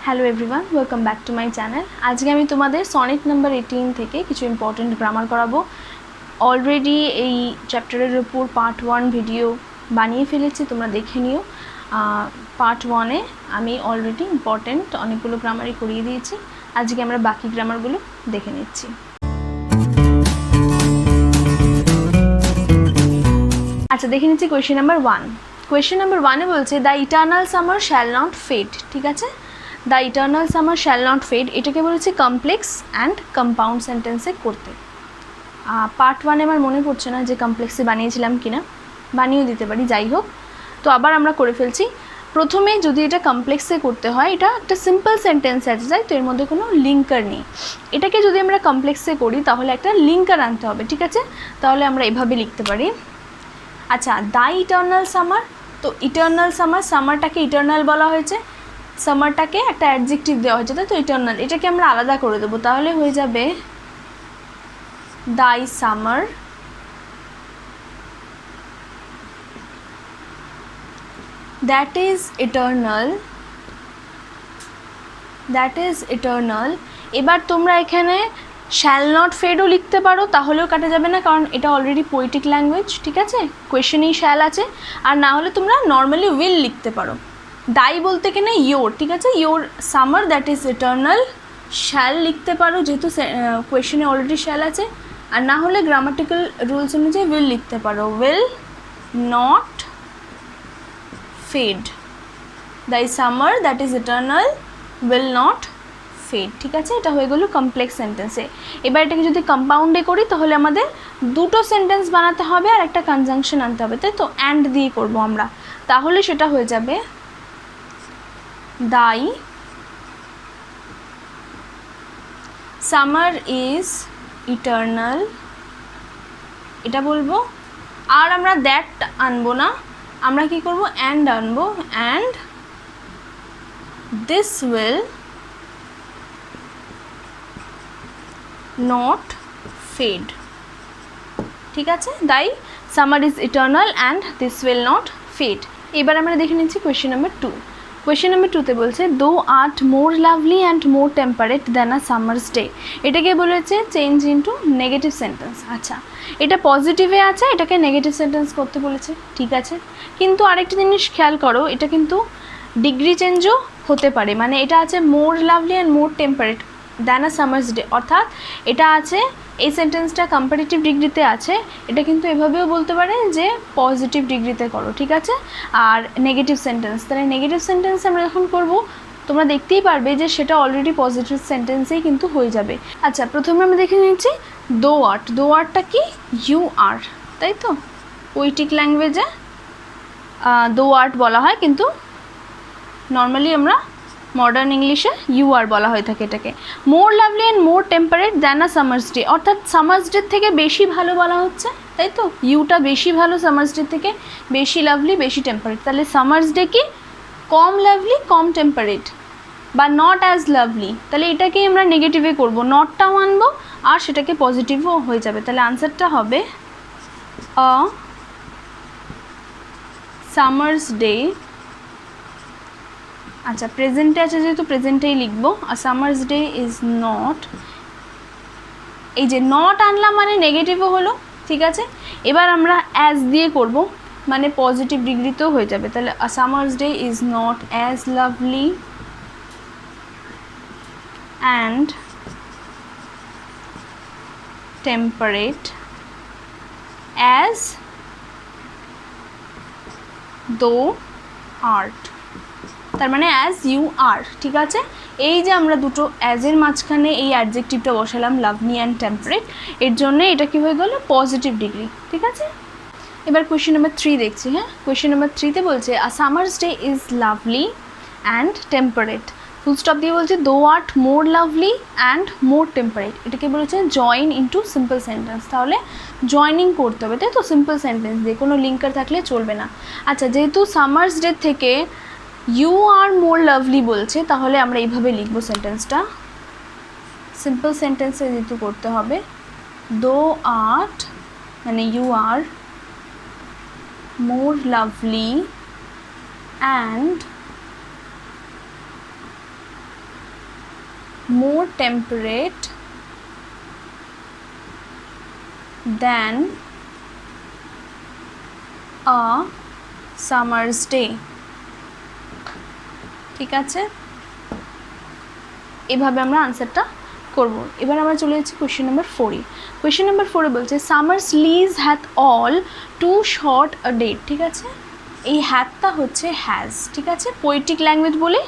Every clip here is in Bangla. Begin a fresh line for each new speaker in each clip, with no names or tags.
Hello everyone, welcome back to my channel. আজকে আমি তোমাদের সনেট নাম্বার 18 থেকে কিছু ইম্পর্টেন্ট গ্রামার করাবো। অলরেডি এই চ্যাপ্টারের উপর পার্ট 1 ভিডিও বানিয়ে ফেলেছি, তোমরা দেখে নিও। পার্ট 1-এ আমি অলরেডি ইম্পর্টেন্ট অনেকগুলো গ্রামারই করিয়ে দিয়েছি। আজকে আমরা বাকি গ্রামারগুলো দেখে নিচ্ছি। আচ্ছা, দেখে নিচ্ছি কোয়েশ্চেন নাম্বার 1। কোয়েশ্চেন নাম্বার 1-এ বলছে the eternal summer shall not fade. ঠিক আছে, the eternal summer shall not fade এটাকে বলেছে কমপ্লেক্স অ্যান্ড কম্পাউন্ড সেন্টেন্সে করতে। পার্ট 1-এ আমার মনে পড়ছে না যে কমপ্লেক্সে বানিয়েছিলাম কিনা, বানিয়েও দিতে পারি, যাই হোক। তো আবার আমরা করে ফেলছি। প্রথমে যদি এটা কমপ্লেক্সে করতে হয়, এটা একটা সিম্পল সেন্টেন্স আছে, যাই তো এর মধ্যে কোনো লিঙ্কার নেই। এটাকে যদি আমরা কমপ্লেক্সে করি তাহলে একটা লিঙ্কার আনতে হবে। ঠিক আছে, তাহলে আমরা এভাবে লিখতে পারি। আচ্ছা, দ্য ইটার্নাল সামার, তো ইটার্নাল সামার, সামারটাকে ইটার্নাল বলা হয়েছে, সামারটাকে একটা অ্যাডজেক্টিভ দেওয়া হয়েছে, তাই তো ইটার্নাল। এটাকে আমরা আলাদা করে দেবো, তাহলে হয়ে যাবে the summer that is eternal, that is eternal. এবার তোমরা এখানে শ্যাল নট ফেডও লিখতে পারো, তাহলেও কাটা যাবে না, কারণ এটা অলরেডি পোয়েটিক ল্যাঙ্গুয়েজ। ঠিক আছে, কোয়েশ্চেনেই শ্যাল আছে। আর না হলে তোমরা নর্মালি উইল লিখতে পারো। দাই বলতে কিনা ইয়োর, ঠিক আছে, your summer that is eternal, shall লিখতে পারো যেহেতু কোয়েশ্চেনে অলরেডি শ্যাল আছে। আর না হলে গ্রামাটিক্যাল রুলস অনুযায়ী উইল লিখতে পারো, will not fade. The summer that is eternal will not fade. ঠিক আছে, এটা হয়ে গেল কমপ্লেক্স সেন্টেন্সে। এবার এটাকে যদি কম্পাউন্ডে করি তাহলে আমাদের দুটো সেন্টেন্স বানাতে হবে আর একটা কনজাংশন আনতে হবে, তাই তো অ্যান্ড দিয়ে করব আমরা। তাহলে সেটা হয়ে যাবে দাই সামার ইজ ইটার্নাল, এটা বলবো। আর আমরা দ্যাট আনবো না, আমরা কি করব, অ্যান্ড আনবো, and this will not fade. ঠিক আছে, thy summer is eternal and this will not fade. এবার আমরা দেখে নিচ্ছি কোয়েশ্চেন নাম্বার 2। কোয়েশ্চেন নাম্বার 2-তে বলছে thou art more lovely and more temperate than a summer's day. এটাকে বলেছে চেঞ্জ ইন্টু নেগেটিভ সেন্টেন্স। আচ্ছা, এটা পজিটিভে আছে, এটাকে নেগেটিভ সেন্টেন্স করতে বলেছে। ঠিক আছে, কিন্তু আরেকটা জিনিস খেয়াল করো, এটা কিন্তু ডিগ্রি চেঞ্জও হতে পারে। মানে এটা আছে মোর lovely and more temperate than a summer's day, অর্থাৎ এটা আছে, এই সেন্টেন্সটা কম্পারেটিভ ডিগ্রিতে আছে, এটা কিন্তু এভাবেও বলতে পারে যে পজিটিভ ডিগ্রিতে করো। ঠিক আছে, আর নেগেটিভ সেন্টেন্স, তাহলে নেগেটিভ সেন্টেন্স আমরা যখন করব তোমরা দেখতেই পারবে যে সেটা অলরেডি পজিটিভ সেন্টেন্সেই কিন্তু হয়ে যাবে। আচ্ছা, প্রথমে আমরা দেখে নিচ্ছি দো আর্ট। দো আর্টটা কি, ইউ আর, তাই তো পোয়েটিক ল্যাঙ্গুয়েজে দো আর্ট বলা হয়, কিন্তু নর্মালি আমরা মডার্ন ইংলিশে ইউ আর বলা হয়ে থাকে এটাকে। মোর lovely and more temperate than a summer's day, অর্থাৎ সামার্স ডে থেকে বেশি ভালো বলা হচ্ছে, তাই তো ইউটা বেশি ভালো, সামার্স ডে থেকে বেশি লাভলি, বেশি টেম্পারেট। তাহলে সামার্স ডে কি কম লাভলি, কম টেম্পারেট, বা নট অ্যাজ লাভলি, তাহলে এটাকেই আমরা নেগেটিভে করব, নটটাও আনবো আর সেটাকে পজিটিভও হয়ে যাবে। তাহলে আনসারটা হবে আ সামার্স ডে। আচ্ছা, প্রেজেন্টে আছে যেহেতু প্রেজেন্টেই লিখবো, আর সামার্স ডে ইজ নট, এই যে নট আনলাম মানে নেগেটিভও হলো। ঠিক আছে, এবার আমরা অ্যাজ দিয়ে করব, মানে পজিটিভ ডিগ্রিতেও হয়ে যাবে। তাহলে আ summer's day is not as lovely and temperate as though art, তার মানে অ্যাজ ইউ আর। ঠিক আছে, এই যে আমরা দুটো অ্যাজের মাঝখানে এই অ্যাডজেক্টিভটা বসালাম লাভলি অ্যান্ড টেম্পারেট, এর জন্য এটা কি হয়ে গেল, পজিটিভ ডিগ্রি। ঠিক আছে, এবার কোয়েশ্চেন নাম্বার 3 দেখছি। হ্যাঁ, কোয়েশ্চেন নাম্বার 3-তে বলছে আ summer's day is lovely and temperate, full stop দিয়ে বলছে thou art more lovely and more temperate, এটাকে বলেছে জয়েন ইন্টু সিম্পল সেন্টেন্স। তাহলে জয়নিং করতে হবে, তাই তো সিম্পল সেন্টেন্স দিয়ে, কোনো লিঙ্কার থাকলে চলবে না। আচ্ছা, যেহেতু সামার্স ডে থেকে ইউ আর মোর লাভলি বলছে, তাহলে আমরা এইভাবে লিখব সেন্টেন্সটা, সিম্পল সেন্টেন্সে যেহেতু করতে হবে, দো আর্ট মানে you are more lovely and more temperate than a summer's day। ঠিক আছে, এভাবে আমরা আনসারটা করব। এবার আমরা চলে যাচ্ছি কোয়েশ্চেন নাম্বার 4-এ। কোয়েশ্চেন নাম্বার 4-এ বলছে summer's lease hath all too short a date. ঠিক আছে, এই হ্যাথটা হচ্ছে হ্যাজ। ঠিক আছে, পোয়েটিক ল্যাঙ্গুয়েজ বলে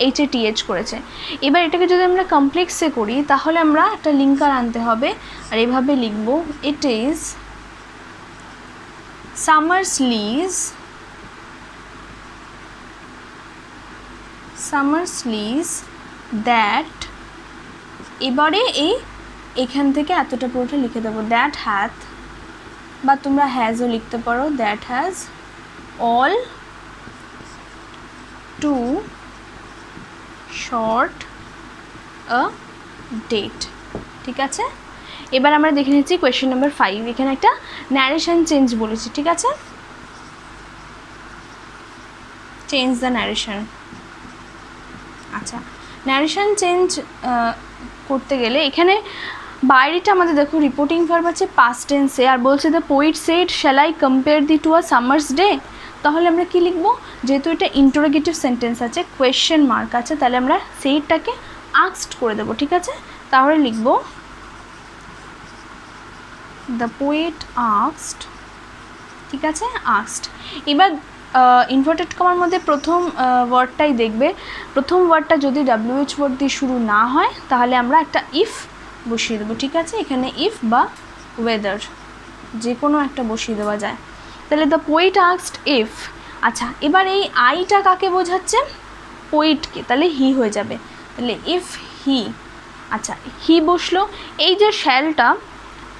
HATH করেছে। এবার এটাকে যদি আমরা কমপ্লেক্সে করি তাহলে আমরা একটা লিঙ্কার আনতে হবে, আর এভাবে লিখব, it is summer's lease that, এবারে এখান থেকে এতটা পুরোটা লিখে দেবো, দ্যাট হ্যাথ, বা তোমরা হ্যাজও লিখতে পারো, that has all too short a date. ঠিক আছে, এবার আমরা দেখে নিচ্ছি কোয়েশ্চেন নাম্বার 5। এখানে একটা ন্যারেশন চেঞ্জ বলেছি। ঠিক আছে, চেঞ্জ দ্য ন্যারেশন। আচ্ছা, ন্যারেশন চেঞ্জ করতে গেলে এখানে বাইরেটা আমাদের দেখো রিপোর্টিং ভার্ব আছে পাস্ট টেন্সে, আর বলছে the poet said shall I compare thee to a summer's day. তাহলে আমরা কি লিখব, যেহেতু এটা ইন্টারোগেটিভ সেন্টেন্স আছে, কোয়েশ্চেন মার্ক আছে, তাহলে আমরা সেইটাকে আস্কড করে দেবো। ঠিক আছে, তাহলে লিখব দ্য পোয়েট আস্কড। ঠিক আছে, আস্কড। এবার ইনভার্টেড কমার মধ্যে প্রথম ওয়ার্ডটাই দেখবে, প্রথম ওয়ার্ডটা যদি WH ওয়ার্ড দিয়ে শুরু না হয় তাহলে আমরা একটা ইফ বসিয়ে দেবো। ঠিক আছে, এখানে ইফ বা ওয়েদার যে কোনো একটা বসিয়ে দেওয়া যায়। তাহলে দ্য পোয়েট আস্কড ইফ। আচ্ছা, এবার এই আইটা কাকে বোঝাচ্ছে, পোয়েটকে, তাহলে হি হয়ে যাবে। তাহলে ইফ হি, আচ্ছা হি বসলো। এই যে শ্যালটা,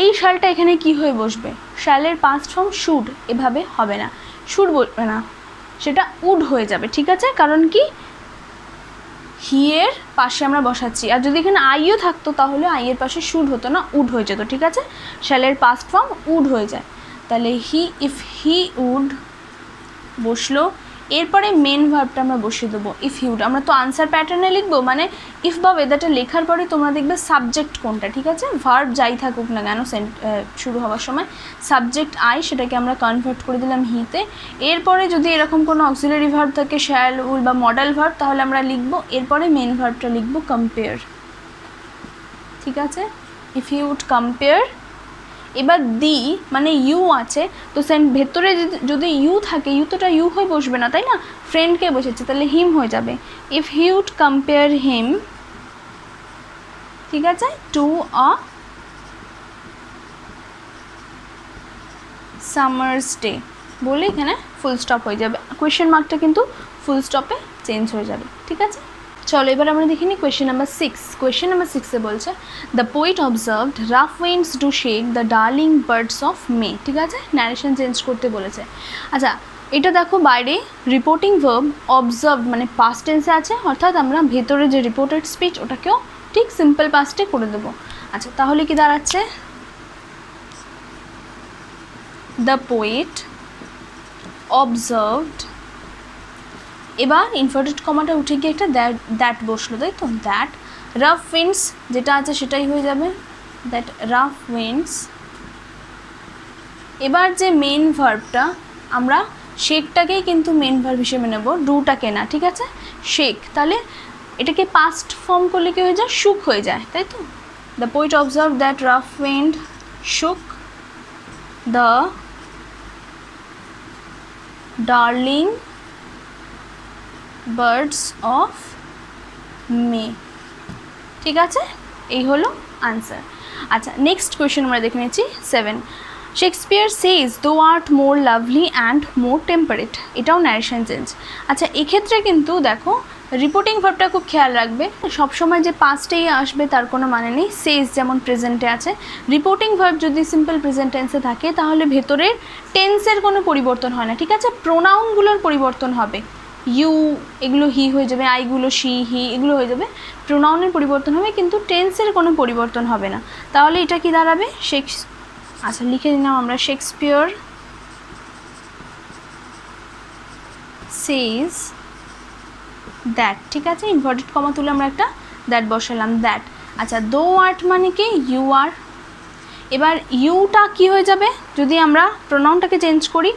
এই শ্যালটা এখানে কি হয়ে বসবে, শ্যালের পাস্ট ফর্ম শুড, এভাবে হবে না, শুড বলবে না, সেটা উড হয়ে যাবে। ঠিক আছে, কারণ কি হি এর পাশে আমরা বসাচ্ছি, আর যদি এখানে আইও থাকতো তাহলে আই এর পাশে শুড হতো না, উড হয়ে যেত। ঠিক আছে, শ্যালের পাস্ট ফর্ম উড হয়ে যায়। তাহলে হি, ইফ হি উড বসলো। এরপরে মেন ভার্বটা আমরা বসিয়ে দেবো, ইফ হি উড। আমরা তো আনসার প্যাটার্নে লিখবো, মানে ইফ বা ওয়েদারটা লেখার পরে তোমরা দেখবে সাবজেক্ট কোনটা। ঠিক আছে, ভার্ব যাই থাকুক না কেন শুরু হওয়ার সময় সাবজেক্ট আই, সেটাকে আমরা কনভার্ট করে দিলাম হিতে। এরপরে যদি এরকম কোনো অক্সিলারি ভার্ব থাকে, শ্যাল, উইল বা মডেল ভার্ব, তাহলে আমরা লিখবো, এরপরে মেন ভার্বটা লিখবো কম্পেয়ার। ঠিক আছে, ইফ হি উড কম্পেয়ার। এবার দি মানে ইউ আছে, তো ভেতরে যদি ইউ থাকে, ইউ তোটা ইউ হয়ে বসবে না, তাই না, ফ্রেন্ডকে বসেছে, তাহলে হিম হয়ে যাবে। ইফ হি উড কম্পেয়ার হিম, ঠিক আছে, টু আ সামার্স ডে বলে এখানে ফুল স্টপ হয়ে যাবে, কোয়েশ্চেন মার্কটা কিন্তু ফুল স্টপে চেঞ্জ হয়ে যাবে। ঠিক আছে, চলো এবার আমরা দেখে নিই কোয়েশ্চেন নাম্বার 6। কোয়েশ্চেন নাম্বার 6-এ বলছে the poet observed rough winds do shake the darling birds of May. ঠিক আছে, ন্যারেশন চেঞ্জ করতে বলেছে। আচ্ছা, এটা দেখো বাইরে রিপোর্টিং ভার্ব অবজার্ভ মানে পাস্ট টেন্সে আছে, অর্থাৎ আমরা ভেতরে যে রিপোর্টেড স্পিচ ওটাকেও ঠিক সিম্পল পাস্টে করে দেবো। আচ্ছা, তাহলে কি দাঁড়াচ্ছে, দ্য পোয়েট অবজার্ভড, এবার ইনভার্টেড কমাটা উঠে গিয়ে একটা দ্যাট বসলো, তাই তো, দ্যাট রাফ উইন্ডস যেটা আছে সেটাই হয়ে যাবে, দ্যাট রাফ উইন্ডস। এবার যে মেন ভার্বটা, আমরা শেকটাকেই কিন্তু মেন ভার্ব হিসেবে নেব, ডুটাকে না। ঠিক আছে, শেক, তাহলে এটাকে পাস্ট ফর্ম করলে কি হয়ে যায়, শুক হয়ে যায়, তাই তো। The poet observe that rough wind shook the darling birds of May. ঠিক আছে, এই হলো আনসার। আচ্ছা, নেক্সট কোয়েশ্চেন আমরা দেখে নিচ্ছি 7। শেক্সপিয়ার সেজ দো art more lovely and more temperate, এটাও ন্যারেশন চেঞ্জ। আচ্ছা, এক্ষেত্রে কিন্তু দেখো রিপোর্টিং ভার্বটা খুব খেয়াল রাখবে, সবসময় যে পাস্টেই আসবে তার কোনো মানে নেই। সেজ যেমন প্রেজেন্টে আছে, রিপোর্টিং ভার্ব যদি সিম্পল প্রেজেন্ট টেন্সে থাকে তাহলে ভেতরের টেন্সের কোনো পরিবর্তন হয় না। ঠিক আছে, প্রোনাউনগুলোর পরিবর্তন হবে, ইউ এগুলো হি হয়ে যাবে, আইগুলো শি হি এগুলো হয়ে যাবে, প্রোনাউনের পরিবর্তন হবে, কিন্তু টেন্সের কোনো পরিবর্তন হবে না। তাহলে এটা কি দাঁড়াবে, আচ্ছা লিখে নিলাম আমরা, শেক্সপিয়ার সেজ দ্যাট। ঠিক আছে, ইনভার্টেড কমা তুলে আমরা একটা দ্যাট বসালাম দ্যাট। আচ্ছা দো আর্ট মানে কি ইউ আর। এবার ইউটা কি হয়ে যাবে যদি আমরা প্রোনাউনটাকে চেঞ্জ করি,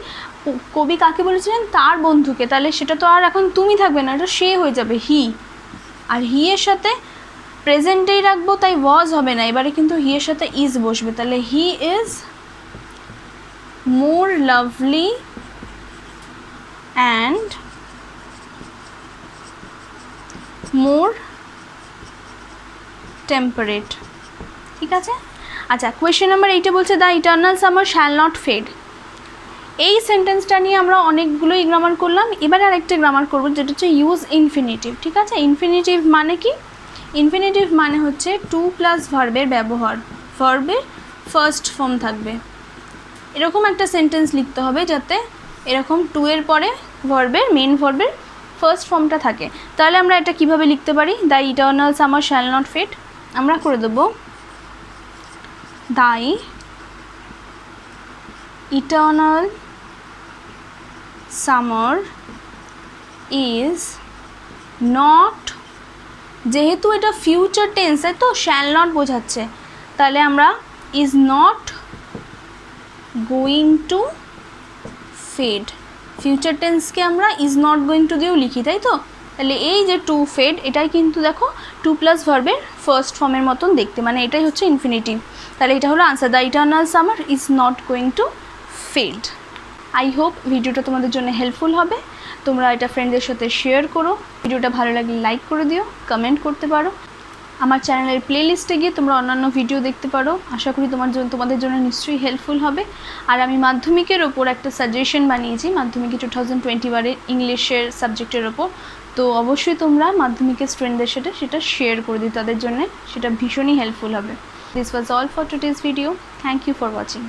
কবি কাকে বলেছিলেন তার বন্ধুকে, তাহলে সেটা তো আর এখন তুমি থাকবে না, এটা সে হয়ে যাবে হি। আর হি এর সাথে প্রেজেন্টেই রাখবো তাই ওয়াজ হবে না, এবারে কিন্তু হি এর সাথে ইজ বসবে, তাহলে he is more lovely and more temperate. ঠিক আছে। আচ্ছা কোয়েশ্চেন নাম্বার 8 বলছে the eternal summer shall not fade. এই সেন্টেন্সটা নিয়ে আমরা অনেকগুলোই গ্রামার করলাম, এবারে আরেকটা গ্রামার করবো যেটা হচ্ছে ইউজ ইনফিনিটিভ। ঠিক আছে, ইনফিনিটিভ মানে কি? ইনফিনিটিভ মানে হচ্ছে টু প্লাস ভার্বের ব্যবহার, ভার্বের ফার্স্ট ফর্ম থাকবে। এরকম একটা সেন্টেন্স লিখতে হবে যাতে এরকম টু এর পরে ভার্বের মেন ভার্বের ফার্স্ট ফর্মটা থাকে। তাহলে আমরা এটা কিভাবে লিখতে পারি? The eternal summer shall not fade, আমরা করে দেবো the eternal summer is not, যেহেতু এটা ফিউচার টেন্স তাই তো শ্যাল নট বোঝাচ্ছে, তাহলে আমরা is not going to fade. Future টেন্সকে আমরা ইজ নট গোয়িং টু দিয়েও লিখি তাই তো, তাহলে এই যে টু ফেড এটাই কিন্তু দেখো টু প্লাস ভার্বের ফার্স্ট ফর্মের মতন দেখতে, মানে এটাই হচ্ছে ইনফিনিটিভ। তাহলে এটা হলো answer, the eternal summer is not going to fade. I hope ভিডিওটা তোমাদের জন্য হেল্পফুল হবে, তোমরা এটা ফ্রেন্ডদের সাথে শেয়ার করো, ভিডিওটা ভালো লাগলে লাইক করে দিও, কমেন্ট করতে পারো। আমার চ্যানেলের প্লেলিস্টে গিয়ে তোমরা অন্যান্য ভিডিও দেখতে পারো, আশা করি তোমাদের জন্য নিশ্চয়ই হেল্পফুল হবে। আর আমি মাধ্যমিকের ওপর একটা সাজেশন বানিয়েছি, মাধ্যমিকে 2021 ইংলিশের সাবজেক্টের ওপর, তো অবশ্যই তোমরা মাধ্যমিকের স্টুডেন্টদের সাথে সেটা শেয়ার করে দিই, তাদের জন্য সেটা ভীষণই হেল্পফুল হবে। This was all for today's video, thank you for watching.